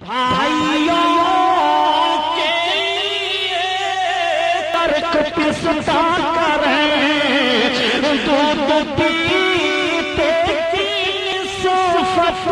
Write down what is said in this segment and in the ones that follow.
بھائیوں کے لیے ترک پستا کریں دودھ پیتے کی صفت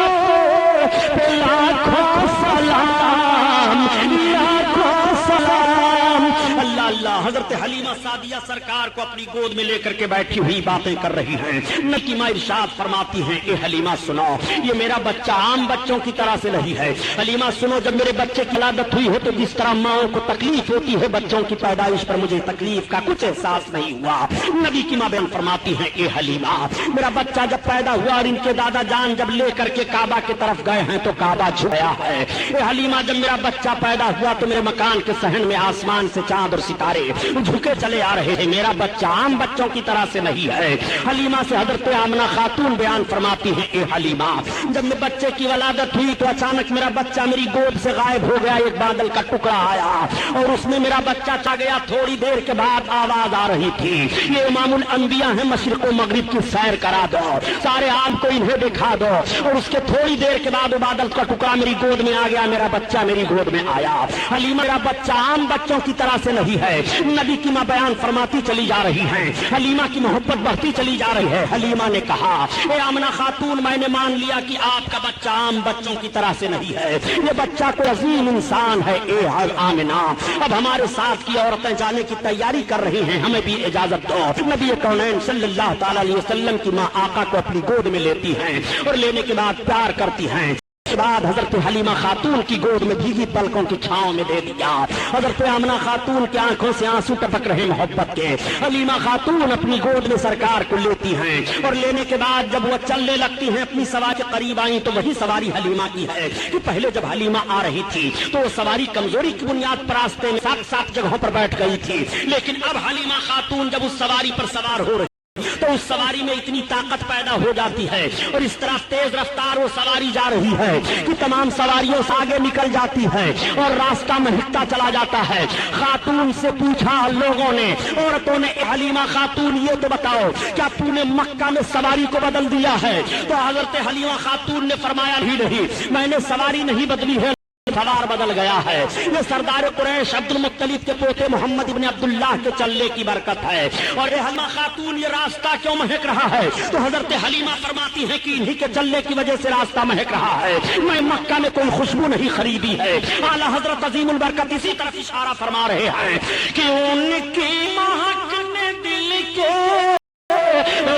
لاکھوں سلام لاکھوں سلام۔ اللہ اللہ، حضرت حلیمہ سعدیہ سرکار کو اپنی گود میں لے کر کے بیٹھی ہوئی باتیں کر رہی ہیں۔ نکیمہ ارشاد فرماتی ہیں اے حلیمہ سنو، یہ میرا بچہ عام بچوں کی طرح سے نہیں ہے۔ حلیمہ سنو، جب میرے بچے کی ولادت ہوئی ہے تو جس طرح ماؤں کو تکلیف ہوتی ہے بچوں کی پیدائش پر، مجھے تکلیف کا کچھ احساس نہیں ہوا۔ نبی کی ماں بیان فرماتی ہیں اے حلیمہ، میرا بچہ جب پیدا ہوا اور ان کے دادا جان جب لے کر کے کعبہ کی طرف گئے ہیں تو کعبہ جھکا ہے۔ اے حلیمہ، جب میرا بچہ پیدا ہوا تو میرے مکان کے صحن میں آسمان سے چاند اور ستارے جھکے چلے آ رہے ہیں۔ میرا بچہ عام بچوں کی طرح سے نہیں ہے۔ حلیمہ سے حضرت آمنہ خاتون بیان فرماتی ہیں اے حلیمہ، جب میں بچے کی ولادت ہوئی تو اچانک میرا بچہ میری گود سے غائب ہو گیا۔ ایک بادل کا ٹکڑا آیا اور اس میں میرا بچہ چا گیا۔ تھوڑی دیر کے بعد آواز آ رہی تھی، یہ امام الانبیاء ہیں، مشرق و مغرب کی سیر کرا دو، سارے عام کو انہیں دکھا دو۔ اور اس کے تھوڑی دیر کے بعد وہ بادل کا ٹکڑا میری گود میں آ گیا، میرا بچہ میری گود میں آیا۔ حلیمہ، میرا بچہ عام بچوں کی طرح سے نہیں ہے۔ نبی کی ماں بیان فرماتی چلی جا رہی ہیں، حلیمہ کی محبت بڑھتی چلی جا رہی ہے۔ حلیمہ نے کہا اے آمنہ خاتون، میں نے مان لیا کہ آپ کا بچہ عام بچوں کی طرح سے نہیں ہے، یہ بچہ کوئی عظیم انسان ہے۔ اے آمنہ، اب ہمارے ساتھ کی عورتیں جانے کی تیاری کر رہی ہیں، ہمیں بھی اجازت دو۔ نبی کونین صلی اللہ تعالی علیہ وسلم کی ماں آقا کو اپنی گود میں لیتی ہیں اور لینے کے بعد پیار کرتی ہیں۔ اس کے بعد حضرت حلیمہ خاتون کی گود میں بھیگی پلکوں کی چھاؤں میں دے دیا۔ حضرت آمنہ خاتون کی آنکھوں سے آنسو ٹپک رہے محبت کے۔ حلیمہ خاتون اپنی گود میں سرکار کو لیتی ہیں اور لینے کے بعد جب وہ چلنے لگتی ہیں، اپنی سواری کے قریب آئیں تو وہی سواری حلیمہ کی ہے کہ پہلے جب حلیمہ آ رہی تھی تو وہ سواری کمزوری کی بنیاد پر راستے میں سات جگہوں پر بیٹھ گئی تھی، لیکن اب حلیمہ خاتون جب اس سواری پر سوار ہو رہی تو اس سواری میں اتنی طاقت پیدا ہو جاتی ہے اور اس طرح تیز رفتار وہ سواری جا رہی ہے کہ تمام سواریوں سے آگے نکل جاتی ہے اور راستہ مہکتا چلا جاتا ہے۔ خاتون سے پوچھا لوگوں نے، عورتوں نے، حلیمہ خاتون یہ تو بتاؤ کیا تو نے مکہ میں سواری کو بدل دیا ہے؟ تو حضرت حلیمہ خاتون نے فرمایا نہیں، میں نے سواری نہیں بدلی ہے، سوار بدل گیا ہے۔ یہ سردار قریش عبد المطلب کے پوتے محمد ابن عبداللہ کے چلنے کی برکت ہے۔ اور اے حلیمہ خاتون، یہ راستہ کیوں مہک رہا ہے؟ تو حضرت حلیمہ فرماتی ہیں کہ انہی کے چلنے کی وجہ سے راستہ مہک رہا ہے، میں مکہ میں کوئی خوشبو نہیں خریدی ہے۔ اعلیٰ حضرت عظیم البرکت اسی طرف اشارہ فرما رہے ہیں کہ ان کی مہک نے دل کے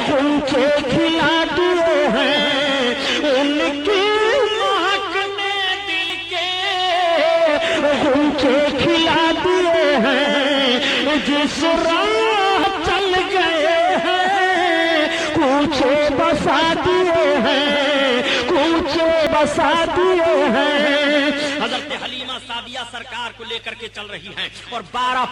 غنچے کھلا دیے ہیں، ان کی غنچے کھلا دیے ہیں، جس راہ چل گئے ہیں کوچے بسا دیے ہیں، کوچے بسا دیے ہیں۔ حضرت حلیمہ سعدیہ سرکار کو لے کر کے چل رہی ہیں اور 12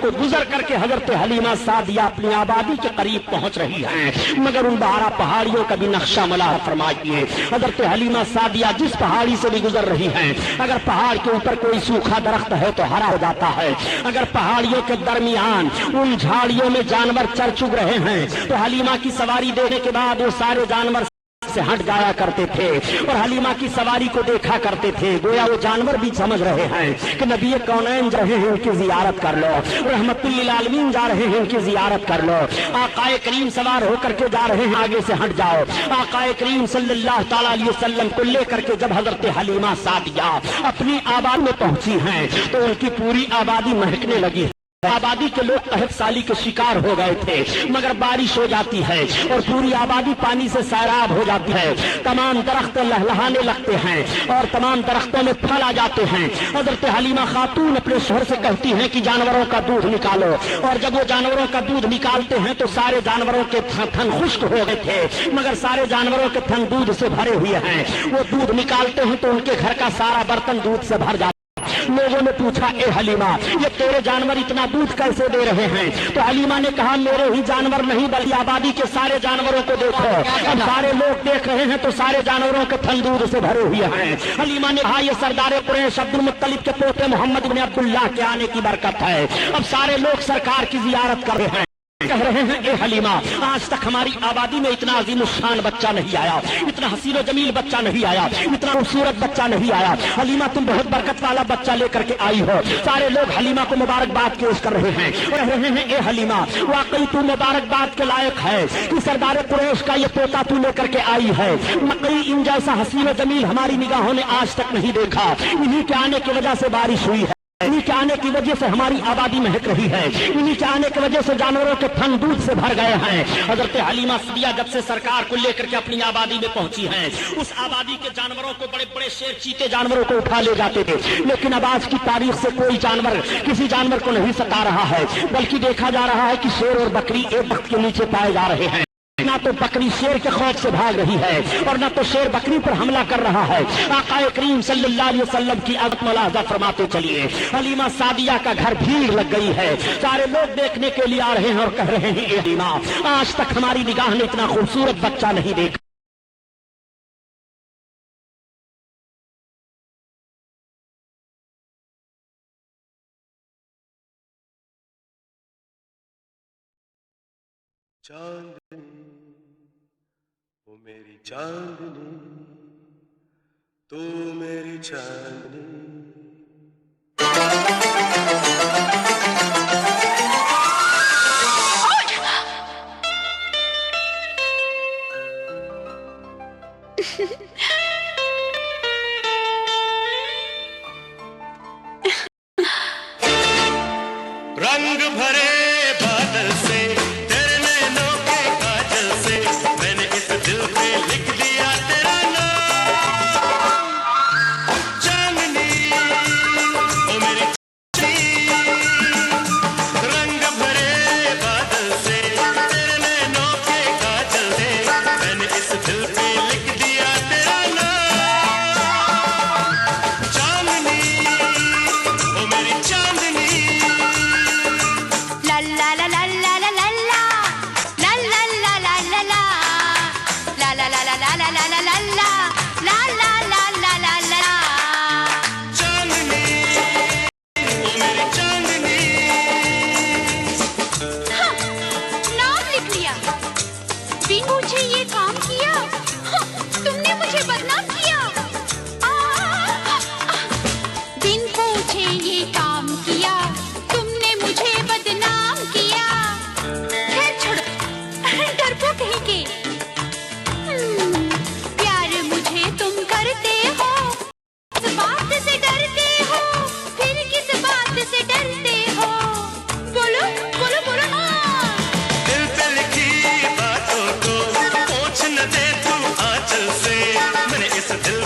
کو گزر کر کے حضرت حلیمہ سعدیہ اپنی آبادی کے قریب پہنچ رہی ہیں، مگر ان 12 پہاڑیوں کا بھی نقشہ ملاحہ فرمائیے۔ حضرت حلیمہ سعدیہ جس پہاڑی سے بھی گزر رہی ہیں، اگر پہاڑ کے اوپر کوئی سوکھا درخت ہے تو ہرا ہو جاتا ہے، اگر پہاڑیوں کے درمیان ان جھاڑیوں میں جانور چر چگ رہے ہیں تو حلیمہ کی سواری دیکھنے کے بعد وہ سارے جانور سے ہٹ جایا کرتے تھے اور حلیمہ کی سواری کو دیکھا کرتے تھے، گویا وہ جانور بھی سمجھ رہے ہیں کہ نبی کونین جا رہے ہیں، ان کی زیارت کر لو، رحمت للعالمین جا رہے ہیں، ان کی زیارت کر لو۔ آقا کریم سوار ہو کر کے جا رہے ہیں، آگے سے ہٹ جاؤ۔ آقا کریم صلی اللہ تعالی علیہ وسلم کو لے کر کے جب حضرت حلیمہ سعدیہ اپنی آباد میں پہنچی ہیں تو ان کی پوری آبادی مہکنے لگی۔ آبادی کے لوگ قحط سالی کے شکار ہو گئے تھے، مگر بارش ہو جاتی ہے اور پوری آبادی پانی سے سیراب ہو جاتی ہے، تمام درخت لہلہانے لگتے ہیں اور تمام درختوں میں پھل آ جاتے ہیں۔ حضرت حلیمہ خاتون اپنے شوہر سے کہتی ہیں کہ جانوروں کا دودھ نکالو، اور جب وہ جانوروں کا دودھ نکالتے ہیں تو سارے جانوروں کے تھن خشک ہو گئے تھے، مگر سارے جانوروں کے تھن دودھ سے بھرے ہوئے ہیں۔ وہ دودھ نکالتے ہیں تو ان کے گھر کا سارا برتن دودھ سے بھر جاتا ہے۔ لوگوں نے پوچھا اے حلیمہ، یہ تیرے جانور اتنا دودھ کیسے دے رہے ہیں؟ تو حلیمہ نے کہا میرے ہی جانور نہیں بلکہ آبادی کے سارے جانوروں کو دیکھو، اب سارے لوگ دیکھ رہے ہیں تو سارے جانوروں کے تھن دودھ سے بھرے ہوئے ہیں۔ حلیمہ نے کہا یہ سردار قریش عبد المطلب کے پوتے محمد بن عبداللہ کے آنے کی برکت ہے، اب سارے لوگ سرکار کی زیارت کر رہے ہیں۔ کہہ رہے ہیں اے حلیمہ آج تک ہماری آبادی میں اتنا عظیم الشان بچہ نہیں آیا, اتنا حسین و جمیل بچہ نہیں آیا, اتنا خوبصورت بچہ نہیں آیا. حلیمہ تم بہت برکت والا بچہ لے کر کے آئی ہو. سارے لوگ حلیمہ کو مبارکباد پیش کر رہے ہیں, کہہ رہے ہیں اے حلیمہ واقعی تو مبارکباد کے لائق ہے کہ سردار قریش کا یہ پوتا تو لے کر کے آئی ہے. مکئی ان جیسا حسین و جمیل ہماری نگاہوں نے آج تک نہیں دیکھا. انہی کے آنے کی وجہ سے بارش ہوئی ہے, انہی کے آنے کی وجہ سے ہماری آبادی مہک رہی ہے, انہی کے آنے کی وجہ سے جانوروں کے تھن دودھ سے بھر گئے ہیں. حضرت حلیمہ سعدیہ جب سے سرکار کو لے کر کے اپنی آبادی میں پہنچی ہیں, اس آبادی کے جانوروں کو بڑے بڑے شیر چیتے جانوروں کو اٹھا لے جاتے تھے, لیکن اب آج کی تاریخ سے کوئی جانور کسی جانور کو نہیں ستا رہا ہے, بلکہ دیکھا جا رہا ہے کہ شیر اور بکری ایک وقت کے نیچے پائے جا رہے ہیں. نہ تو بکری شیر کے خوف سے بھاگ رہی ہے اور نہ تو شیر بکری پر حملہ کر رہا ہے. آقا کریم صلی اللہ علیہ وسلم کی عظمت ملاحظہ فرماتے چلیے. حلیمہ سعدیہ کا گھر بھیڑ لگ گئی ہے, سارے لوگ دیکھنے کے لیے آ رہے ہیں اور کہہ رہے ہیں اے حلیمہ آج تک ہماری نگاہ نے اتنا خوبصورت بچہ نہیں دیکھا. چاندنی وہ میری چاندنی, تو میری چاندنی. رنگ بھرے بادل سے تیرے نینوں کے کاجل سے میں نے اس دل پہ لکھ دیا تیرا نام. چاندنی او میری چاندنی, رنگ بھرے بادل سے تیرے نینوں کے کاجل سے میں نے اس دل پہ لکھ دیا تیرا نام. چاندنی او میری چاندنی. دل